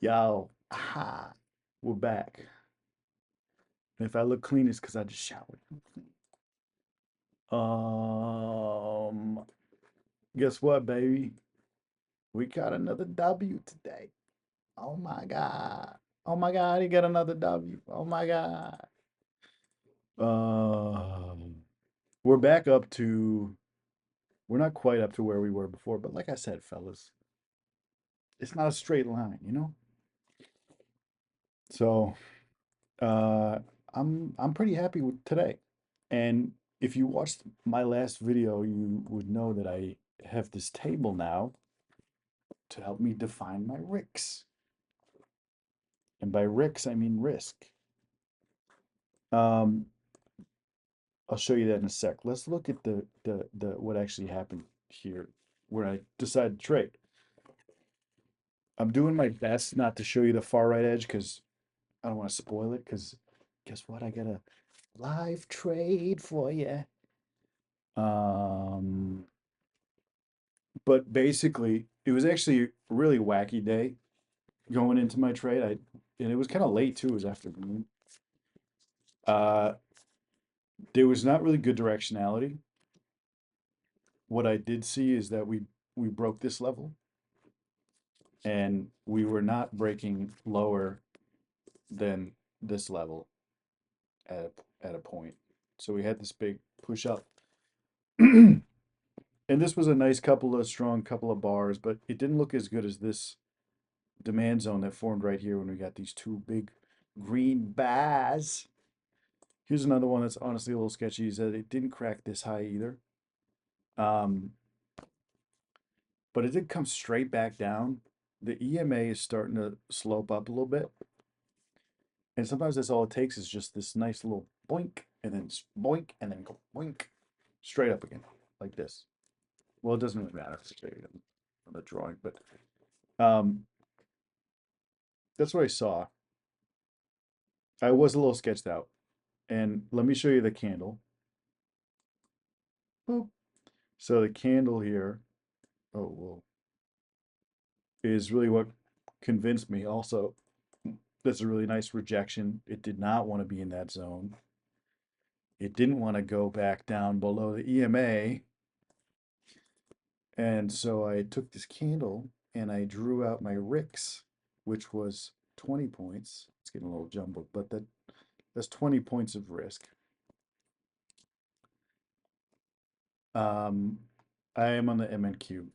Yo, aha, we're back. And if I look clean, it's because I just showered. Um, guess what, baby? We got another W today. Oh my God. Oh my God, he got another W. Oh my God. Um, we're back up to, we're not quite up to where we were before, but like I said, fellas, it's not a straight line, you know? So, uh, I'm pretty happy with today. And if you watched my last video, you would know that I have this table now to help me define my risks. And by risks, I mean risk. Um, I'll show you that in a sec. Let's look at the what actually happened here where I decided to trade. I'm doing my best not to show you the far right edge because I don't want to spoil it because guess what? I got a live trade for you. Um, but basically, it was actually a really wacky day going into my trade. And it was kind of late too. It was afternoon. Uh, there was not really good directionality. What I did see is that we broke this level, and we were not breaking lower than this level at a point. So we had this big push up, and this was a nice couple of strong couple of bars, but it didn't look as good as this demand zone that formed right here when we got these two big green bars. Here's another one that's honestly a little sketchy. Is that it didn't crack this high either. Um, but it did come straight back down. The EMA is starting to slope up a little bit. And sometimes that's all it takes is just this nice little boink and then boink and then go boink straight up again like this. Well, it doesn't really matter if it's straight on the drawing, but um, that's what I saw. I was a little sketched out. And let me show you the candle. Boop. So the candle here, oh, well, is really what convinced me also. That's a really nice rejection. It did not want to be in that zone. It didn't want to go back down below the EMA. And so I took this candle and I drew out my RICS, which was 20 points. It's getting a little jumbled, but that's 20 points of risk. Um, I am on the MNQ,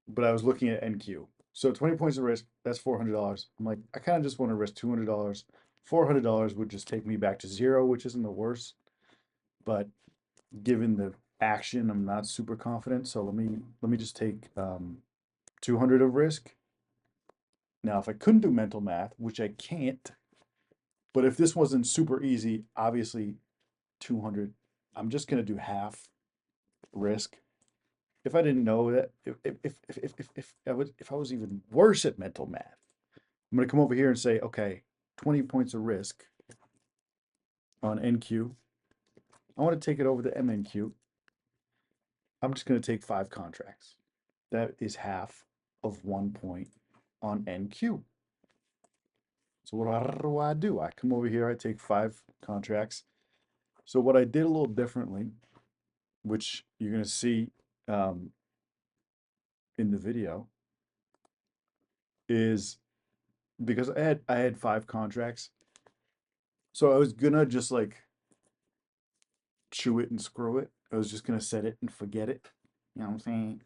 but I was looking at NQ. So 20 points of risk, that's $400. I'm like, I kind of just want to risk $200. $400 would just take me back to zero, which isn't the worst. But given the action, I'm not super confident. So let me just take 200 of risk. Now, if I couldn't do mental math, which I can't, but if this wasn't super easy, obviously 200, I'm just gonna do half risk. If I didn't know that, if I was even worse at mental math, I'm gonna come over here and say, okay, 20 points of risk on NQ. I want to take it over to MNQ. I'm just gonna take 5 contracts. That is half of 1 point on NQ. So what do I do? I come over here, I take 5 contracts. So what I did a little differently, which you're gonna see um, in the video, is because I had 5 contracts, so I was gonna just like chew it and screw it. I was just gonna set it and forget it. You know what I'm saying?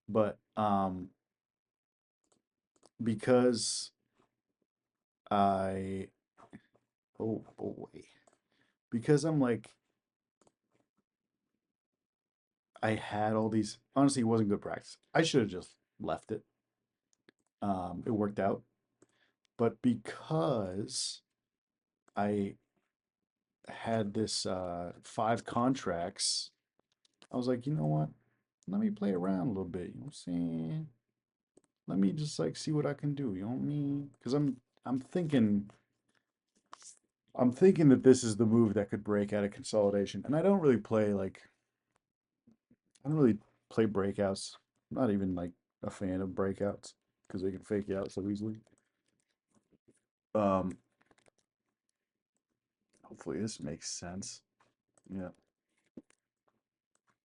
But because I oh boy, because I'm like I had all these. Honestly, it wasn't good practice. I should have just left it. It worked out, but because I had this 5 contracts, I was like, you know what? Let me play around a little bit. You know what I'm saying? Let me just like see what I can do. You know what I mean? Because I'm thinking that this is the move that could break out of consolidation. And I don't really play breakouts. I'm not even like a fan of breakouts because they can fake you out so easily. Um, hopefully this makes sense. Yeah.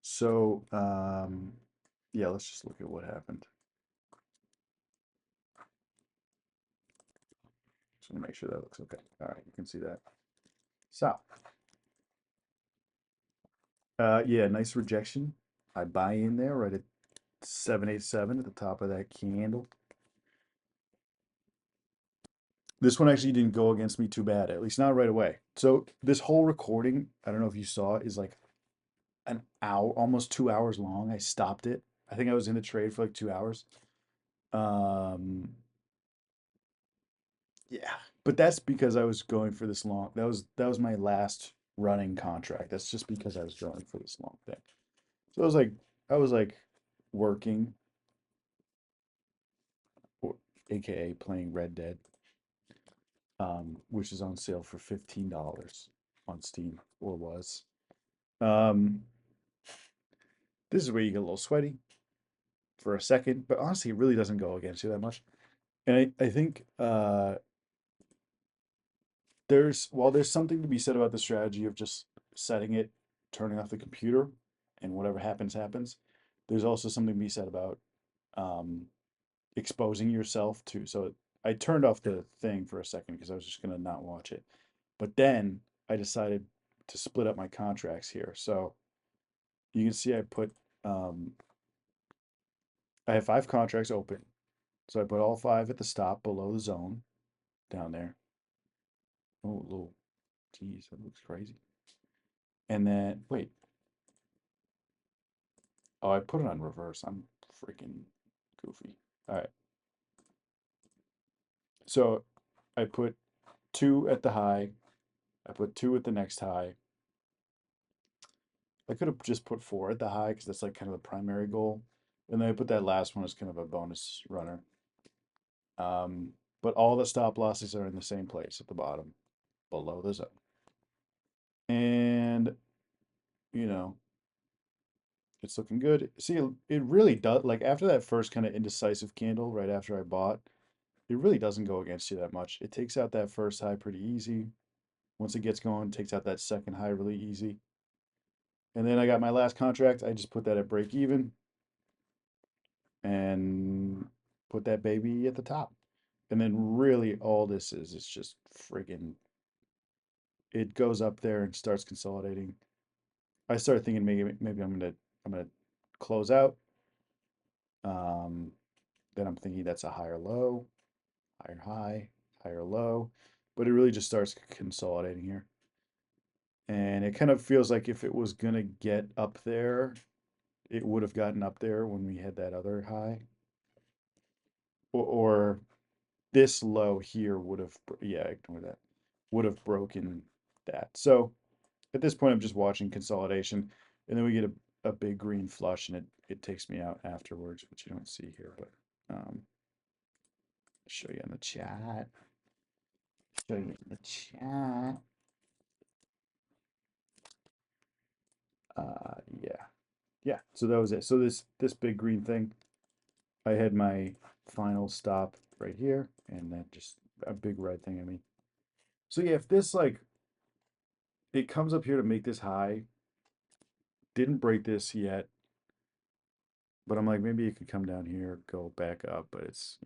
So, yeah, let's just look at what happened. Just want to make sure that looks okay. All right, you can see that. So, yeah, nice rejection. I buy in there right at 787 at the top of that candle. This one actually didn't go against me too bad, at least not right away. So this whole recording, I don't know if you saw, is like an hour, almost 2 hours long. I stopped it. I think I was in the trade for like 2 hours. Um, yeah, but that's because I was going for this long. That was my last running contract. That's just because I was going for this long thing. So I was like working, or AKA playing Red Dead, which is on sale for $15 on Steam, or was. Um, this is where you get a little sweaty for a second, but honestly, it really doesn't go against you that much. And I think while there's something to be said about the strategy of just setting it, turning off the computer, and whatever happens, happens, there's also something to be said about um, exposing yourself to. So I turned off the thing for a second because I was just gonna not watch it. But then I decided to split up my contracts here. So you can see um, I have 5 contracts open. So I put all 5 at the stop below the zone down there. Oh, little, geez, that looks crazy. And then, wait, oh, I put it on reverse. I'm freaking goofy. All right. So I put 2 at the high. I put 2 at the next high. I could have just put 4 at the high because that's like kind of the primary goal. And then I put that last one as kind of a bonus runner. Um, but all the stop losses are in the same place at the bottom, below the zone. And, you know, it's looking good. See, it really does, like after that first kind of indecisive candle right after I bought, it really doesn't go against you that much. It takes out that first high pretty easy. Once it gets going, it takes out that second high really easy. And then I got my last contract. I just put that at break even and put that baby at the top. And then really all this is just friggin' it goes up there and starts consolidating. I started thinking maybe I'm gonna close out. Um, then I'm thinking that's a higher low, higher high, higher low, but it really just starts consolidating here. And it kind of feels like if it was gonna get up there, it would have gotten up there when we had that other high, or this low here would have, yeah, ignore that, would have broken that. So at this point, I'm just watching consolidation, and then we get a big green flush, and it takes me out afterwards, which you don't see here, but show you in the chat. Show you in the chat. Yeah, yeah. So that was it. So this big green thing, I had my final stop right here, and then just a big red thing. I mean, so yeah, if this like it comes up here to make this high, didn't break this yet, but I'm like maybe it could come down here, go back up, but it's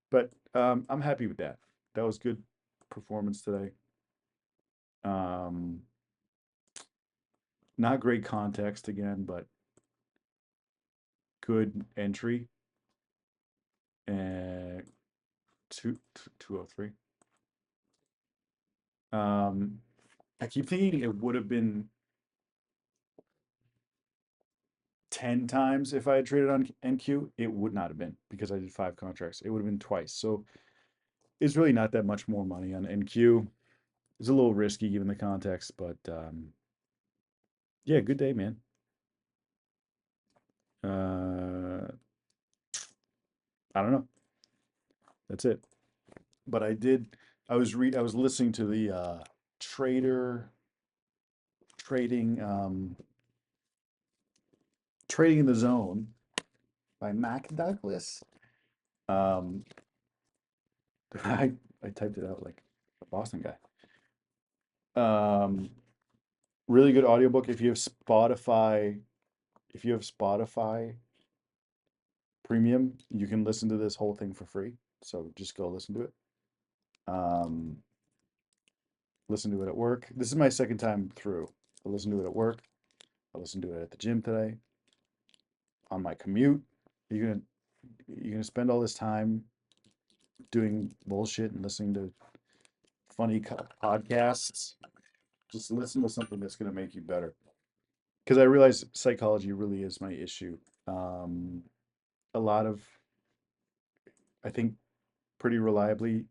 but I'm happy with that. That was good performance today. Um, not great context again, but good entry. And 203. Um, I keep thinking it would have been 10 times if I had traded on NQ. It would not have been because I did 5 contracts. It would have been twice. So it's really not that much more money on NQ. It's a little risky given the context, but yeah, good day, man. I don't know. That's it. But I was listening to the trader trading trading in the zone by Mac Douglas. Um I typed it out like Boston guy. Really good audiobook. If you have Spotify Premium, you can listen to this whole thing for free. So just go listen to it. Um, listen to it at work. This is my second time through. I listened to it at work. I listened to it at the gym today. On my commute. You're gonna spend all this time doing bullshit and listening to funny podcasts. Just listen to something that's gonna make you better. Because I realize psychology really is my issue. Um, a lot of, I think, pretty reliably,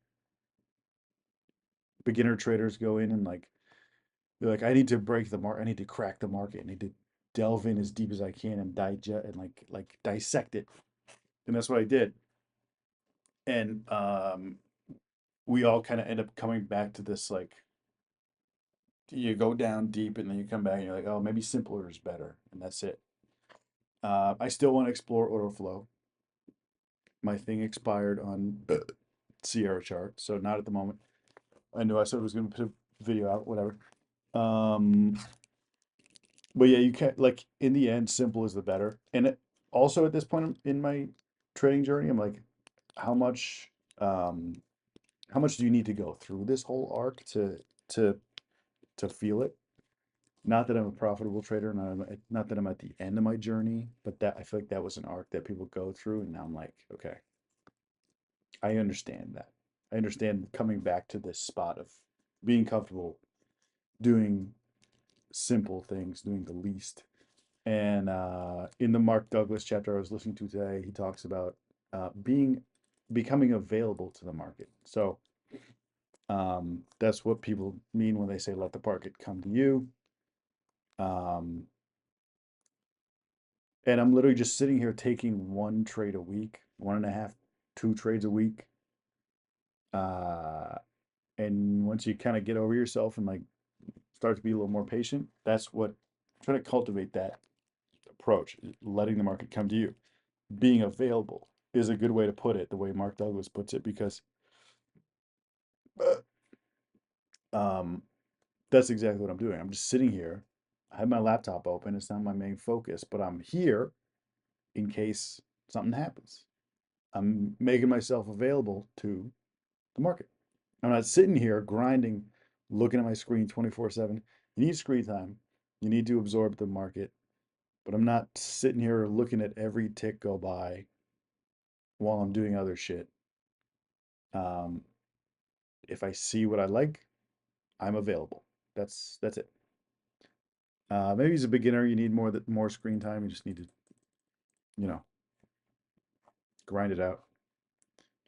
beginner traders go in and like they're like, I need to break the market. I need to crack the market. I need to delve in as deep as I can and digest and like dissect it. And that's what I did. And we all kind of end up coming back to this like you go down deep and then you come back and you're like, oh, maybe simpler is better, and that's it. I still want to explore auto flow. My thing expired on Sierra chart, so not at the moment. I knew I said I was going to put a video out, whatever. Um, but yeah, you can't like in the end, simple is the better. And also at this point in my trading journey, I'm like, how much, um, how much do you need to go through this whole arc to to feel it? Not that I'm a profitable trader, not that I'm at the end of my journey, but that I feel like that was an arc that people go through, and now I'm like, okay, I understand that. I understand coming back to this spot of being comfortable doing simple things, doing the least. And in the Mark Douglas chapter I was listening to today, he talks about becoming available to the market. So that's what people mean when they say let the market come to you. Um, and I'm literally just sitting here taking one trade a week, one and a half, two trades a week. Uh, and once you kind of get over yourself and like start to be a little more patient, that's what trying to cultivate that approach, letting the market come to you. Being available is a good way to put it, the way Mark Douglas puts it, because um, that's exactly what I'm doing. I'm just sitting here. I have my laptop open. It's not my main focus, but I'm here in case something happens. I'm making myself available to the market. I'm not sitting here grinding, looking at my screen 24/7. You need screen time. You need to absorb the market, but I'm not sitting here looking at every tick go by while I'm doing other shit. Um, if I see what I like, I'm available. That's it. Maybe as a beginner, you need more screen time. You just need to, you know, grind it out.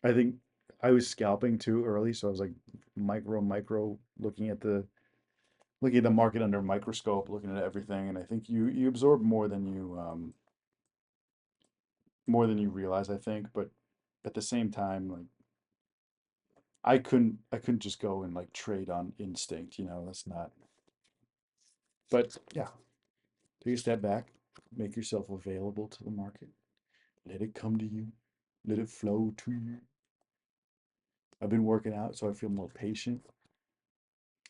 I think I was scalping too early, so I was like micro looking at the market under a microscope, looking at everything, and I think you absorb more than you realize, I think, but at the same time, like I couldn't just go and like trade on instinct, that's not. But yeah, take a step back, make yourself available to the market, let it come to you, let it flow to you. I've been working out, so I feel more patient.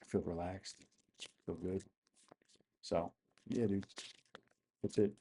I feel relaxed, feel good. So yeah, dude, that's it.